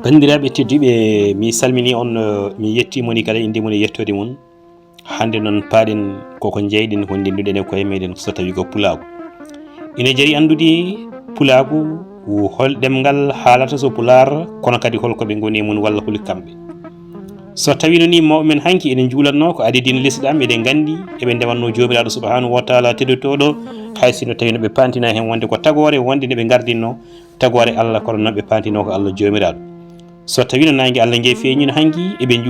bandiraɓe tedduɓe mi salmini on mi yettimoni kala inde mon e yettode mon. Hande non paaɗen koko jeyɗen ko ndenduɗen e koye meɗen so tawi ko pulaagu. Ine jari andude pulaagu hol ɗemgal haalata so pular kono kadi holkoɓe goni e mun walla holi kamɓe. So tawi no ni mawɓe men hanki eɗen juulatno ko adedina lesɗam eɗen gandi eɓe ndewanno jomiraɗo subhanahu wa taala teddotoɗo hay sino tawi noɓe pantina hen wonde ko tagore wonde nde ɓe gardinno tagore Allah kono noɓe pantino ko Allah jomiraɗo. So tawi no nangue Allah ngue feeñino hanki eɓe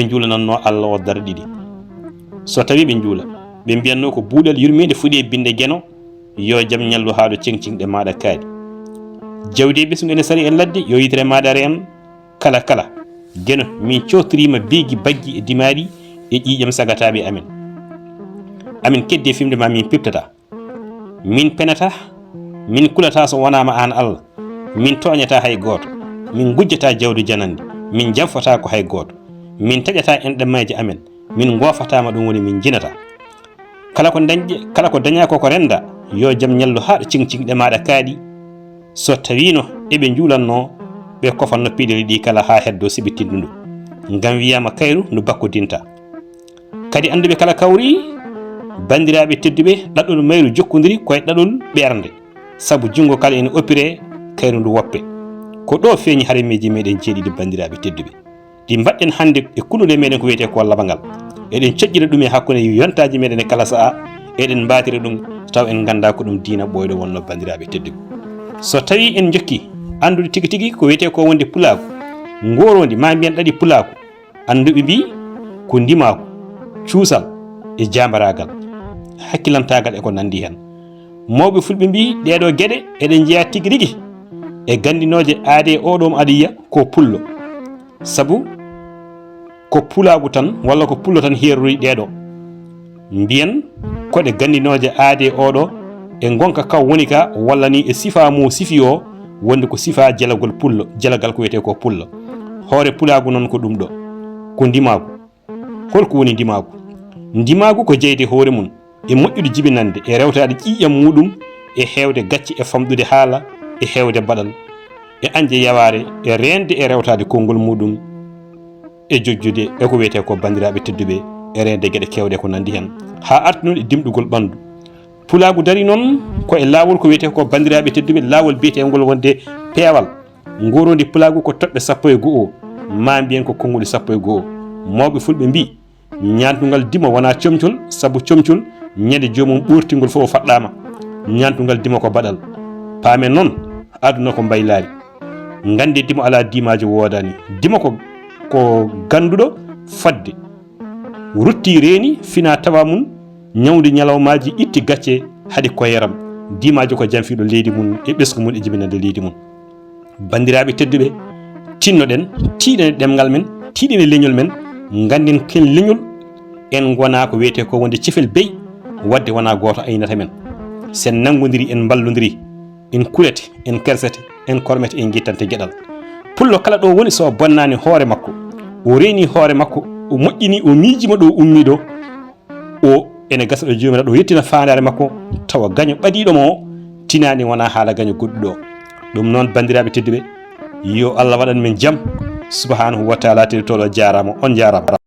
juulananno Allah o dara ɗiɗi. So tawi ɓe juula ɓe mbiyanno ko buuɗal yurmede fuuɗi e binde gueno yo jaam ñallu haɗo ceŋceŋɗe maɗa kaadi. Jawdi ɓesgu ene sari e ladde yo yitere maɗa reen kala gueno min cotorima beegi baggi e dimari e ƴiƴam sagataɓe amin kedde fimde ma min peptata, min penata, min kulata so wonama an Allah, min toñata hay goto, min gujjata jawdi janandi, min janfata ko hay goto, min taƴata en ɗemmaji amen, min gofatama ɗum woni min jinata. Kala ko daña koko renda yo jaam ñallu haɗo ciŋciŋɗe maɗa kaaɗi. So tawino eɓe juulanno ɓe kofanno piɗeli ɗi kala ha heddo sibitindu ndu ngam wiyama kayru ndu bakkudinta. Kadi anduɓe kala kawri bandiraɓe tedduɓe ɗaɗol mayru jokkodiri koye ɗaɗol ɓernde, saabu jungo kala ene opire kayru ndu woppe. Ko ɗo feeñi harameji meɗen jeeɗiɗi bandiraɓe tedduɓe ɗi mbaɗɗen hande e kunule meɗen ko wiyete ko labangal. Eɗen coƴƴira ɗum e hakkude yontaji meɗen e kala saha eɗen mbatira ɗum taw en ganda ko ɗum diina ɓoyɗo wonno bandiraɓe tedduɓe. So tawi en jokki andude tigui tigui ko wiyete ko wonde pulaagu, ngorodi ma mbiyen ɗaɗi pulaagu, anduɓe mbi ko ndimaku, cuusal e jambaragal, hakkillantagal e ko nandi hen. Mawɓe fulɓe mbi ɗeɗo gueɗe eɗen jeeya tigui rigui e gandinoje aade oɗo aɗa yiya ko pullo, saabu ko pulaagu tan walla ko pullo tan herori ɗeɗo. Mbiyen koɗe gandinoje aade oɗo e gonka kaw woni ka walla ni e sifa mo sifi o wonde ko sifa jalagol pullo, jalagal ko wiyete ko pullo. Hoore pulaagu noon ko ɗum ɗo ko ndimagu. Holko woni ndimagu? Ndimagu ko jeyde hoore mum e moƴƴude jibinande e rewtade ƴiƴam muɗum e hewde gacci e famɗude haala e hewde baɗal e anje yaware e rende e rewtade konngol muɗum e jojjude e ko wiyete ko bandiraɓe tedduɓe e rende gueɗe kewɗe ko nandi hen ha artunon e dimɗugol ɓandu. Pulaagu dari noon ko e laawol ko wiyete ko bandiraɓe tedduɓe laawol biyetengol wonde peewal. Ngorodi pulaagu ko toɓɓe 11 ma mbiyen ko konnguli 11. Mawɓe fulɓe mbi ñantugal dima wona comcol, saabu comcol ñande jomum ɓurtingol fof o faɗɗama. Ñantugal dima ko baɗal. Paamen noon aduna ko mbaylari, gande dima ala dimaji wodani. Dima ko ganduɗo fadde rutti reeni fina tawa mum ñawdi ñalawmaji itti gacce haade koyeram. Dimaji ko janfiɗo leydi mum e ɓesgu mum e jibinande leydi mum. Bandiraɓe tedduɓe tinnoɗen tiiɗen e ɗemgal men, tiiɗen e leñol men, ganden ken leñol en gona ko wiyete ko wonde cefel bey wadde wona goto aynata men. Sen nangodiri en ballodiri en kulete en kersete en kormete en guittante gueɗal. Pullo kala ɗo woni so bonnani hoore makko, o reeni hoore makko, o moƴƴini, o miijima ɗo ummiɗo, o ene gasa ɗo jomiraɗo o yettina fandare makko tawa gaño ɓaɗiɗomo o tinani wona haala gaño goɗɗuɗo. Ɗum noon bandiraɓe tedduɓe yo Allah waɗan men jaam subhanahu wa taala teddotoɗo jarama on jarama.